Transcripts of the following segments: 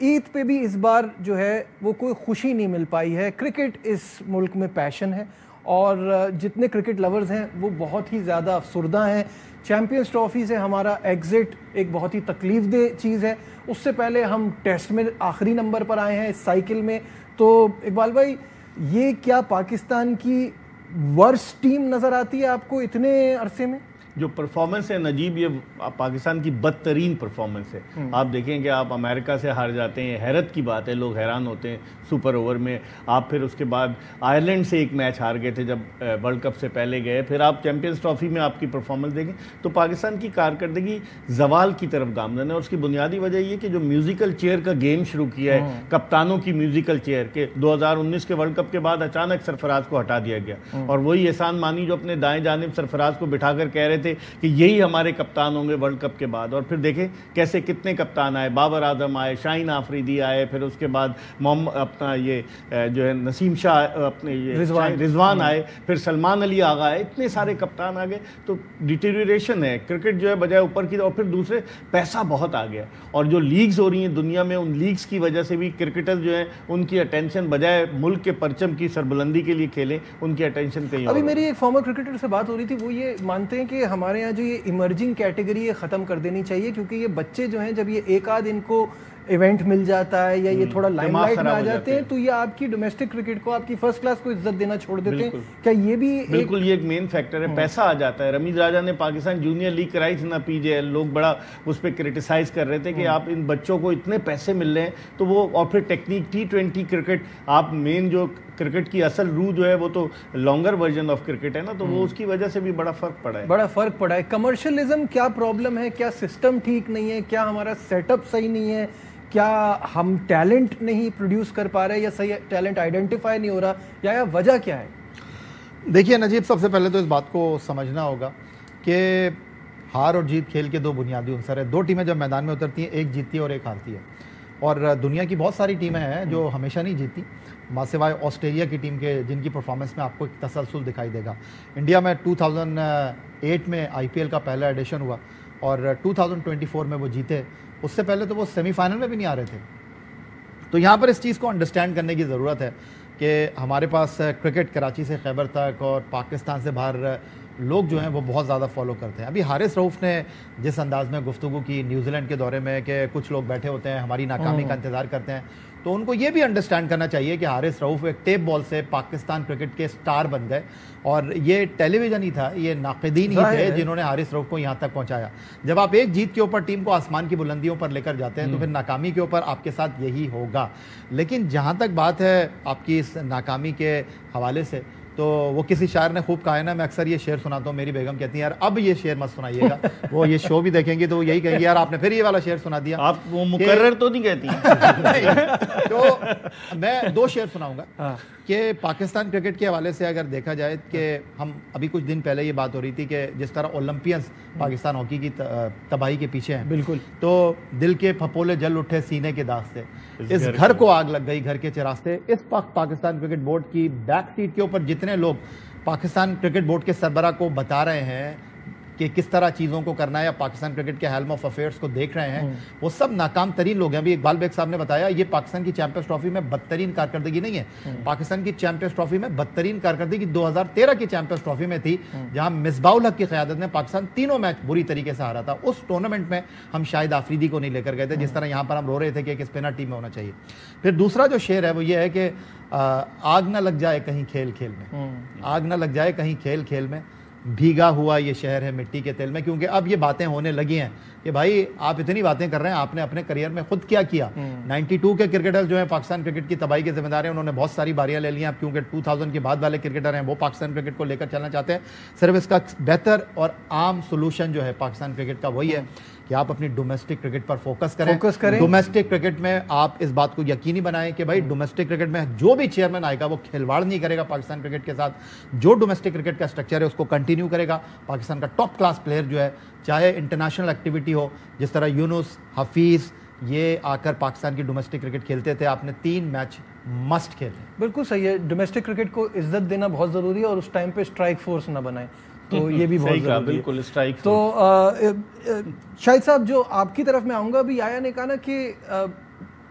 ईद पे भी इस बार जो है वो कोई खुशी नहीं मिल पाई है। क्रिकेट इस मुल्क में पैशन है और जितने क्रिकेट लवर्स हैं वो बहुत ही ज़्यादा अफसुर्दा हैं। चैम्पियंस ट्रॉफी से हमारा एग्ज़िट एक बहुत ही तकलीफदेह चीज़ है। उससे पहले हम टेस्ट में आखिरी नंबर पर आए हैं इस साइकिल में। तो इकबाल भाई, ये क्या पाकिस्तान की वर्स्ट टीम नज़र आती है आपको इतने अरसे में? जो परफॉर्मेंस है नजीब, ये पाकिस्तान की बदतरीन परफॉर्मेंस है। आप देखें कि आप अमेरिका से हार जाते हैं, हैरत की बात है, लोग हैरान होते हैं सुपर ओवर में। आप फिर उसके बाद आयरलैंड से एक मैच हार गए थे जब वर्ल्ड कप से पहले गए। फिर आप चैंपियंस ट्रॉफी में आपकी परफॉर्मेंस देखें तो पाकिस्तान की कारकर्दगी जवाल की तरफ गामजन है। और उसकी बुनियादी वजह ये कि जो म्यूजिकल चेयर का गेम शुरू किया है, कप्तानों की म्यूजिकल चेयर के 2019 के वर्ल्ड कप के बाद अचानक सरफराज को हटा दिया गया और वही एहसान मानी जो अपने दाएं जानिब सरफराज को बिठाकर कह रहे थे कि यही हमारे कप्तान होंगे वर्ल्ड कप के बाद। और फिर देखें कैसे कितने कप्तान आए, बाबर आजम आए, शाहीन आफरीदी आए, फिर उसके बाद अपना ये जो है नसीम शाह, अपने ये रिजवान आए, फिर सलमान अली आगा आए, इतने सारे कप्तान आ गए। तो डिटेरियोरेशन है क्रिकेट जो है बजाय ऊपर की। और फिर दूसरे पैसा बहुत आ गया और जो लीग्स हो रही हैं दुनिया में, उन लीग्स की वजह से भी क्रिकेटर्स जो हैं उनकी अटेंशन बजाय मुल्क के परचम की सरबुलंदी के लिए खेलें, उनकी अटेंशन कहीं। अभी मेरी एक फॉर्मर क्रिकेटर से बात हो रही थी, वो ये मानते हैं कि हमारे यहाँ जो ये इमर्जिंग कैटेगरी है ख़त्म कर देनी चाहिए, क्योंकि ये बच्चे जो हैं जब ये एक आध इनको इवेंट मिल जाता है या ये थोड़ा लाइमलाइट में आ जाते हैं तो ये आपकी डोमेस्टिक क्रिकेट को, आपकी फर्स्ट क्लास को इज्जत देना छोड़ देते हैं। क्या ये भी बिल्कुल ये एक मेन फैक्टर है, पैसा आ जाता है। रमीज राजा ने पाकिस्तान जूनियर लीग कराई थी ना, पीजेएल, लोग बड़ा उस पर क्रिटिसाइज कर रहे थे कि आप इन बच्चों को इतने पैसे मिल रहे हैं तो वो, और फिर टेक्निक T20 क्रिकेट, आप मेन जो क्रिकेट की असल रूह जो है वो तो लॉन्गर वर्जन ऑफ क्रिकेट है ना, तो वो उसकी वजह से भी बड़ा फर्क पड़ा है। बड़ा फर्क पड़ा है। कमर्शियलिज्म क्या प्रॉब्लम है? क्या सिस्टम ठीक नहीं है? क्या हमारा सेटअप सही नहीं है? क्या हम टैलेंट नहीं प्रोड्यूस कर पा रहे, या सही टैलेंट आइडेंटिफाई नहीं हो रहा, या वजह क्या है? देखिए नजीब, सबसे पहले तो इस बात को समझना होगा कि हार और जीत खेल के दो बुनियादी अंसर है। दो टीमें जब मैदान में उतरती हैं, एक जीतती है और एक हारती है। और दुनिया की बहुत सारी टीमें हैं जो हमेशा नहीं जीतती, मासिवाय ऑस्ट्रेलिया की टीम के, जिनकी परफॉर्मेंस में आपको एक तसलसल दिखाई देगा। इंडिया में 2008 में IPL का पहला एडिशन हुआ और 2024 में वो जीते। उससे पहले तो वो सेमीफाइनल में भी नहीं आ रहे थे। तो यहाँ पर इस चीज़ को अंडरस्टैंड करने की ज़रूरत है कि हमारे पास क्रिकेट कराची से खैबर तक और पाकिस्तान से बाहर लोग जो हैं वो बहुत ज़्यादा फॉलो करते हैं। अभी हारिस रऊफ़ ने जिस अंदाज में गुफ्तगू की न्यूजीलैंड के दौरे में कि कुछ लोग बैठे होते हैं हमारी नाकामी का इंतज़ार करते हैं, तो उनको ये भी अंडरस्टैंड करना चाहिए कि हारिस रऊफ़ एक टेप बॉल से पाकिस्तान क्रिकेट के स्टार बन गए और ये टेलीविज़न ही था, ये नाक़िदीन ही थे जिन्होंने हारिस रऊफ़ को यहाँ तक पहुँचाया। जब आप एक जीत के ऊपर टीम को आसमान की बुलंदियों पर लेकर जाते हैं तो फिर नाकामी के ऊपर आपके साथ यही होगा। लेकिन जहाँ तक बात है आपकी इस नाकामी के हवाले से, तो वो किसी शायर ने खूब कहा है ना, मैं अक्सर ये शेर सुनाता हूँ, मेरी बेगम कहती है यार अब ये शेर मत सुनाइएगा। वो ये शो भी देखेंगे तो यही कहेंगे यार आपने फिर ये वाला शेर सुना दिया। आप वो मुकर्रर तो नहीं कहती? नहीं, तो मैं दो शेर सुनाऊंगा कि पाकिस्तान क्रिकेट के हवाले से अगर देखा जाए कि हम अभी कुछ दिन पहले ये बात हो रही थी कि जिस तरह ओलंपियंस पाकिस्तान हॉकी की तबाही के पीछे हैं, बिल्कुल, तो दिल के फपोले जल उठे सीने के दाग से, इस घर को आग लग गई घर के चिराग से। इस वक्त पाकिस्तान क्रिकेट बोर्ड की बैक सीट के ऊपर जितने लोग पाकिस्तान क्रिकेट बोर्ड के सरबराह को बता रहे हैं कि किस तरह चीज़ों को करना है या पाकिस्तान क्रिकेट के हेल्म ऑफ अफेयर्स को देख रहे हैं, वो सब नाकाम तरीन लोग हैं। अभी इकबाल बेग साहब ने बताया ये पाकिस्तान की चैंपियंस ट्रॉफी में बदतरीन कारकर्दगी नहीं है। पाकिस्तान की चैंपियंस ट्रॉफी में बदतरीन कारकर्दगी 2013 की चैंपियंस ट्रॉफी में थी, जहां मिसबाउल हक की क़यादत में पाकिस्तान तीनों मैच बुरी तरीके से हारा था। उस टूर्नामेंट में हम शाहिद आफरीदी को नहीं लेकर गए थे, जिस तरह यहाँ पर हम रो रहे थे कि एक स्पिनर टीम में होना चाहिए। फिर दूसरा जो शेर है वो ये है कि आग न लग जाए कहीं खेल खेल में, आग न लग जाए कहीं खेल खेल में, भीगा हुआ ये शहर है मिट्टी के तेल में। क्योंकि अब ये बातें होने लगी हैं कि भाई आप इतनी बातें कर रहे हैं, आपने अपने करियर में खुद क्या किया। 92 के क्रिकेटर्स जो हैं पाकिस्तान क्रिकेट की तबाही के जिम्मेदार हैं, उन्होंने बहुत सारी बारियां ले ली हैं। क्योंकि 2000 के बाद वाले क्रिकेटर हैं वो पाकिस्तान क्रिकेट को लेकर चलना चाहते हैं। सिर्फ इसका बेहतर और आम सोल्यूशन जो है पाकिस्तान क्रिकेट का वही है कि आप अपनी डोमेस्टिक क्रिकेट पर फोकस करें। डोमेस्टिक क्रिकेट में आप इस बात को यकीनी बनाएं कि भाई डोमेस्टिक क्रिकेट में जो भी चेयरमैन आएगा वो खिलवाड़ नहीं करेगा पाकिस्तान क्रिकेट के साथ। जो डोमेस्टिक क्रिकेट का स्ट्रक्चर है उसको कंटिन्यू करेगा। पाकिस्तान का टॉप क्लास प्लेयर जो है, चाहे इंटरनेशनल एक्टिविटी हो, जिस तरह यूनुस, हफीज़, ये आकर पाकिस्तान की डोमेस्टिक क्रिकेट खेलते थे, आपने 3 मैच मस्ट खेले। बिल्कुल सही है, डोमेस्टिक क्रिकेट को इज्जत देना बहुत ज़रूरी है और उस टाइम पे स्ट्राइक फोर्स ना बनाए, तो ये भी बहुत ज़रूरी है। बिल्कुल स्ट्राइक। तो शाहिद साहब, जो आपकी तरफ में आऊँगा, अभी आया ने कहा ना कि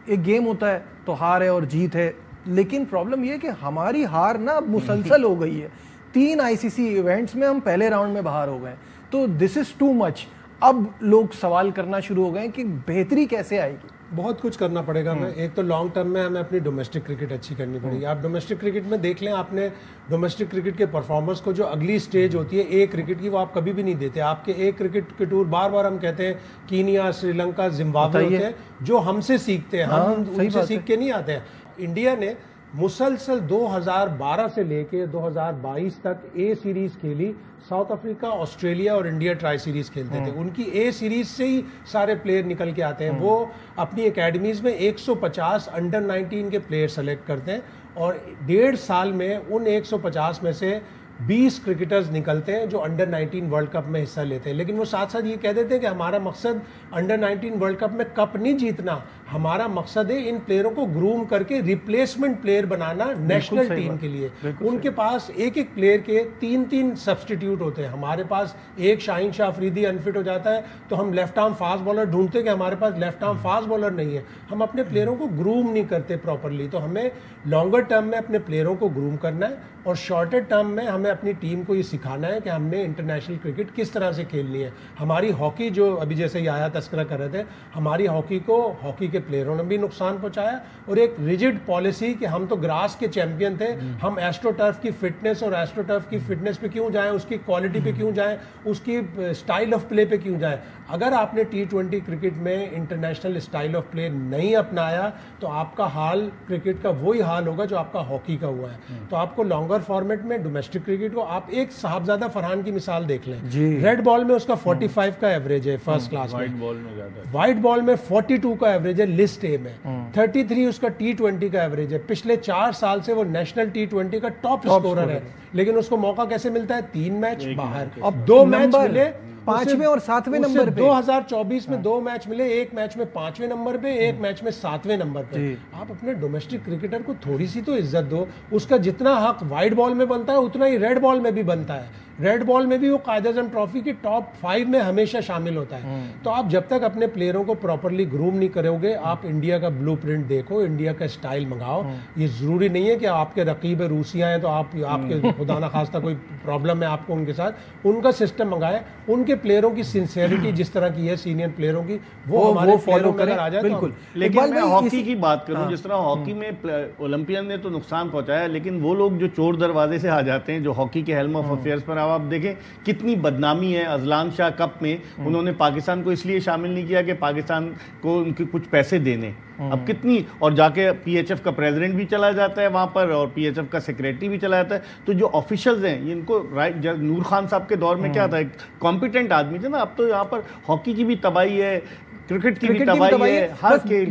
एक गेम होता है तो हार है और जीत है, लेकिन प्रॉब्लम ये है कि हमारी हार ना अब मुसलसल हो गई है। 3 आईसीसी इवेंट्स में हम पहले राउंड में बाहर हो गए, तो दिस इज टू मच। अब लोग सवाल करना शुरू हो गए कि बेहतरी कैसे आएगी। बहुत कुछ करना पड़ेगा हमें। एक तो लॉन्ग टर्म में हमें अपनी डोमेस्टिक क्रिकेट अच्छी करनी पड़ेगी। आप डोमेस्टिक क्रिकेट में देख लें, आपने डोमेस्टिक क्रिकेट के परफॉर्मर्स को जो अगली स्टेज होती है ए क्रिकेट की, वो आप कभी भी नहीं देते। आपके ए क्रिकेट के टूर बार बार हम कहते हैं कीनिया, श्रीलंका, जिम्बाब्वे होते हैं जो हमसे सीखते हैं, हम उनसे सीख के नहीं आते हैं। इंडिया ने मुसलसल 2012 से लेके 2022 तक ए सीरीज खेली। साउथ अफ्रीका, ऑस्ट्रेलिया और इंडिया ट्राई सीरीज खेलते थे। उनकी ए सीरीज से ही सारे प्लेयर निकल के आते हैं। वो अपनी एकेडमीज में 150 अंडर 19 के प्लेयर सेलेक्ट करते हैं और 1.5 साल में उन 150 में से 20 क्रिकेटर्स निकलते हैं जो अंडर 19 वर्ल्ड कप में हिस्सा लेते हैं। लेकिन वो साथ साथ ये कह देते हैं कि हमारा मकसद अंडर 19 वर्ल्ड कप में कप नहीं जीतना, हमारा मकसद है इन प्लेयरों को ग्रूम करके रिप्लेसमेंट प्लेयर बनाना नेशनल टीम के लिए। उनके पास एक एक प्लेयर के 3-3 सब्सटीट्यूट होते हैं। हमारे पास एक शाहीन शाह अफरीदी अनफिट हो जाता है तो हम लेफ्ट आर्म फास्ट बॉलर ढूंढते हैं कि हमारे पास लेफ्ट आर्म फास्ट बॉलर नहीं है। हम अपने प्लेयरों को ग्रूम नहीं करते प्रॉपरली। तो हमें लॉन्गर टर्म में अपने प्लेयरों को ग्रूम करना है और शॉर्टर टर्म में हमें अपनी टीम को ये सिखाना है कि हमने इंटरनेशनल क्रिकेट किस तरह से खेलनी है। हमारी हॉकी, जो अभी जैसे ये आया तस्करा कर रहे थे, हमारी हॉकी को हॉकी के प्लेयरों ने भी नुकसान पहुंचाया और एक रिजिड पॉलिसी कि हम तो ग्रास के चैंपियन थे, हम एस्ट्रोटर्फ की फिटनेस और एस्ट्रोटर्फ की फिटनेस पे क्यों जाएं, उसकी क्वालिटी पे क्यों जाएं, उसकी स्टाइल ऑफ प्ले पे क्यों जाएं। अगर आपने T20 क्रिकेट में इंटरनेशनल स्टाइल ऑफ प्ले नहीं अपनाया तो आपका हाल क्रिकेट का वही हाल होगा जो आपका हॉकी का हुआ है। तो आपको लॉन्गर फॉर्मेट में डोमेस्टिक क्रिकेट को, आप एक साहबजादा फरहान की मिसाल देख लें। रेड बॉल में उसका 45 का एवरेज है फर्स्ट क्लास में, व्हाइट बॉल में 42 का एवरेज है लिस्ट ए में, 33 उसका T20 का एवरेज है। पिछले 4 साल से वो नेशनल T20 का टॉप स्कोरर है, लेकिन उसको मौका कैसे मिलता है? 3 मैच बाहर, अब 2 मैच मिले 5वें और 7वें नंबर पे। 2024 में 2 मैच मिले, एक मैच में 5वें नंबर पे, एक मैच में 7वें नंबर पे। आप अपने डोमेस्टिक क्रिकेटर को थोड़ी सी तो इज्जत दो। उसका जितना हक व्हाइट बॉल में बनता है उतना ही रेड बॉल में भी बनता है। रेड बॉल में भी वो कायद-ए-आज़म ट्रॉफी की टॉप 5 में हमेशा शामिल होता है। तो आप जब तक अपने प्लेयरों को प्रॉपरली ग्रूम नहीं करोगे, आप इंडिया का ब्लूप्रिंट देखो, इंडिया का स्टाइल मंगाओ। ये जरूरी नहीं है कि आपके रकीब रूसियां हैं तो आपके खुदा ना खास्ता कोई प्रॉब्लम है आपको उनके साथ, उनका सिस्टम मंगाए। उनके प्लेयरों की सिंसियरिटी जिस तरह की है सीनियर प्लेयरों की, वो हमारे फॉलो करें आ जाए। बिल्कुल। लेकिन मैं हॉकी की बात करूं, जिस तरह हॉकी में ओलंपियन ने तो नुकसान पहुंचाया, लेकिन वो लोग जो चोर दरवाजे से आ जाते हैं, जो हॉकी के हेल्म ऑफ अफेयर्स पर, आप देखें कितनी बदनामी है। अजलान शाह कप में उन्होंने पाकिस्तान को इसलिए शामिल नहीं किया कि पाकिस्तान को उनके कुछ पैसे देने। अब कितनी, और जाके पीएचएफ का प्रेसिडेंट भी चला जाता है वहां पर और पीएचएफ का सेक्रेटरी भी चला जाता है। तो जो ऑफिशियल्स हैं इनको, राइट, नूर खान साहब के दौर में क्या था, कॉम्पिटेंट आदमी थे ना। अब तो यहाँ पर हॉकी की भी तबाही है, क्रिकेट की भी तबाही है, हर खेल